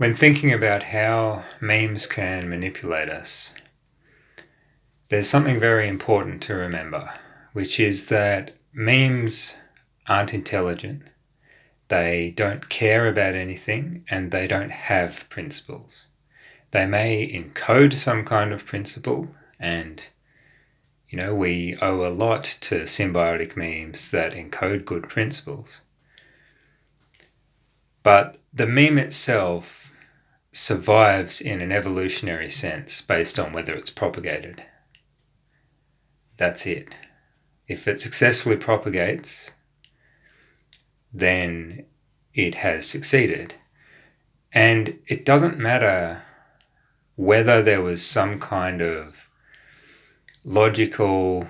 When thinking about how memes can manipulate us, there's something very important to remember, which is that memes aren't intelligent, they don't care about anything, and they don't have principles. They may encode some kind of principle, and we owe a lot to symbiotic memes that encode good principles. But the meme itself survives in an evolutionary sense based on whether it's propagated. That's it. If it successfully propagates, then it has succeeded. And it doesn't matter whether there was some kind of logical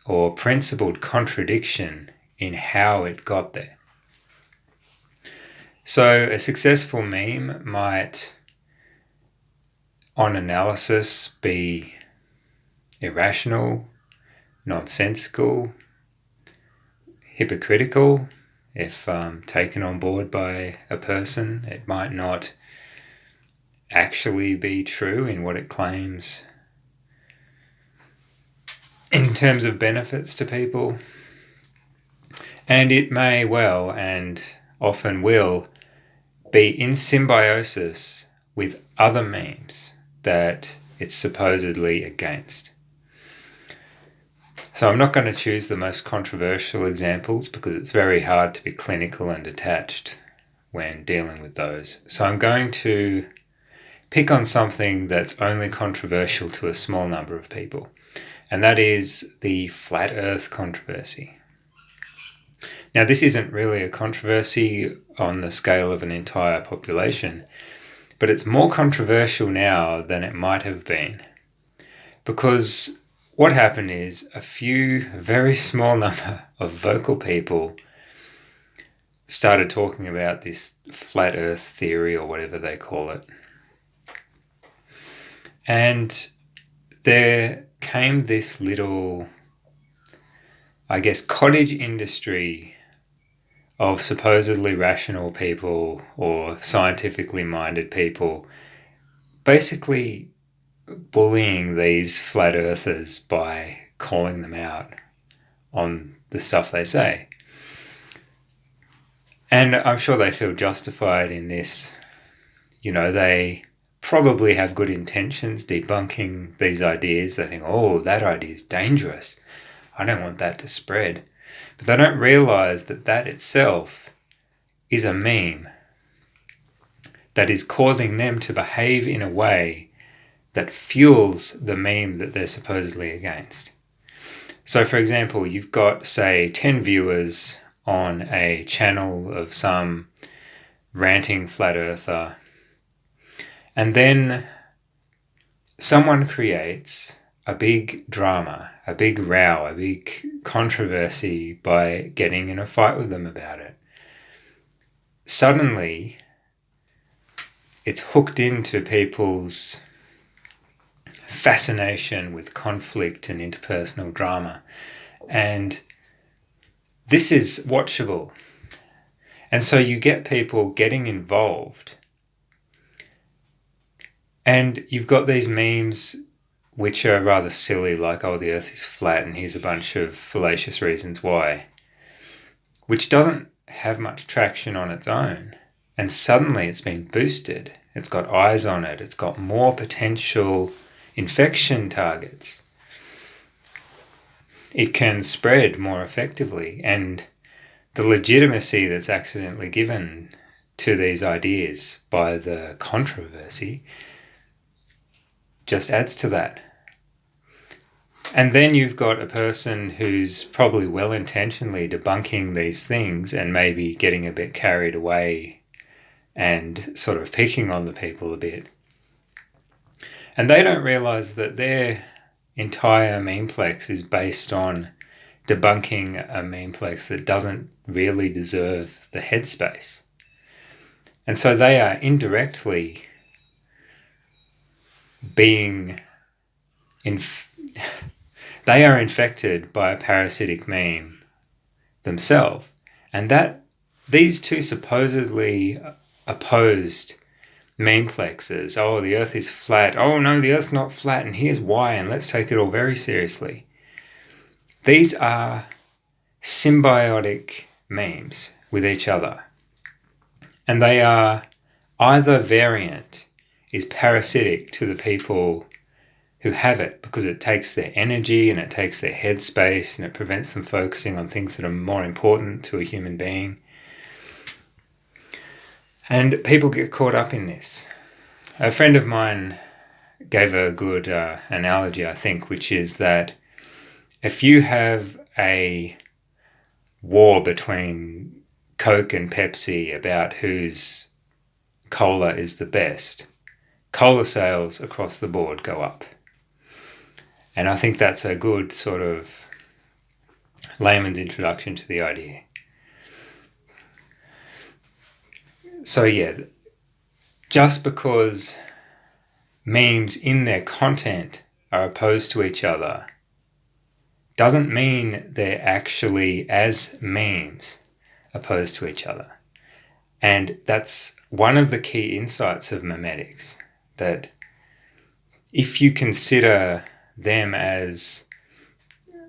or principled contradiction in how it got there. So a successful meme might, on analysis, be irrational, nonsensical, hypocritical. If taken on board by a person, it might not actually be true in what it claims in terms of benefits to people. And it may well, and often will, be in symbiosis with other memes that it's supposedly against. So I'm not going to choose the most controversial examples because it's very hard to be clinical and detached when dealing with those. So I'm going to pick on something that's only controversial to a small number of people, and that is the flat earth controversy. Now, this isn't really a controversy on the scale of an entire population, but it's more controversial now than it might have been. Because what happened is a very small number of vocal people started talking about this flat earth theory or whatever they call it. And there came this little, cottage industry of supposedly rational people or scientifically minded people basically bullying these flat earthers by calling them out on the stuff they say. And I'm sure they feel justified in this. They probably have good intentions debunking these ideas. They think, oh, that idea is dangerous. I don't want that to spread. But they don't realize that that itself is a meme that is causing them to behave in a way that fuels the meme that they're supposedly against. So, for example, you've got, say, 10 viewers on a channel of some ranting flat earther, and then someone creates a big drama, a big row, a big controversy by getting in a fight with them about it. Suddenly, it's hooked into people's fascination with conflict and interpersonal drama. And this is watchable. And so you get people getting involved. And you've got these memes which are rather silly, like, oh, the earth is flat and here's a bunch of fallacious reasons why, which doesn't have much traction on its own. And suddenly it's been boosted. It's got eyes on it. It's got more potential infection targets. It can spread more effectively. And the legitimacy that's accidentally given to these ideas by the controversy just adds to that. And then you've got a person who's probably well-intentionally debunking these things and maybe getting a bit carried away and sort of picking on the people a bit. And they don't realize that their entire memeplex is based on debunking a memeplex that doesn't really deserve the headspace. And so they are indirectly being they are infected by a parasitic meme themselves. And that these two supposedly opposed memeplexes. Oh, the earth is flat. Oh no, the earth's not flat, and here's why, and let's take it all very seriously. These are symbiotic memes with each other. And they are either variant is parasitic to the people who have it because it takes their energy and it takes their headspace and it prevents them focusing on things that are more important to a human being. And people get caught up in this. A friend of mine gave a good analogy, I think, which is that if you have a war between Coke and Pepsi about whose cola is the best, cola sales across the board go up. And I think that's a good sort of layman's introduction to the idea. So yeah, just because memes in their content are opposed to each other doesn't mean they're actually, as memes, opposed to each other. And that's one of the key insights of memetics, that if you consider them as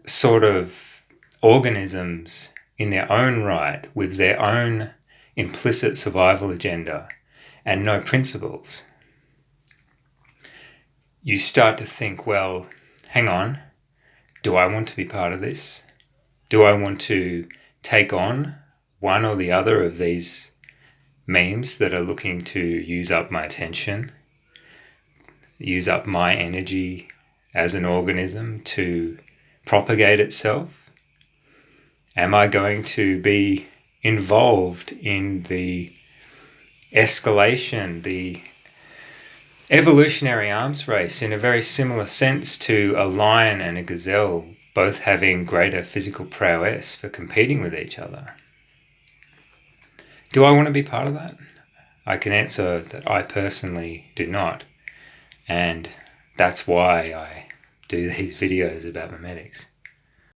sort of organisms in their own right with their own implicit survival agenda and no principles, you start to think, well, hang on, do I want to be part of this? Do I want to take on one or the other of these memes that are looking to use up my attention, use up my energy as an organism to propagate itself? Am I going to be involved in the escalation, the evolutionary arms race, in a very similar sense to a lion and a gazelle both having greater physical prowess for competing with each other? Do I want to be part of that? I can answer that I personally do not. And that's why I do these videos about memetics.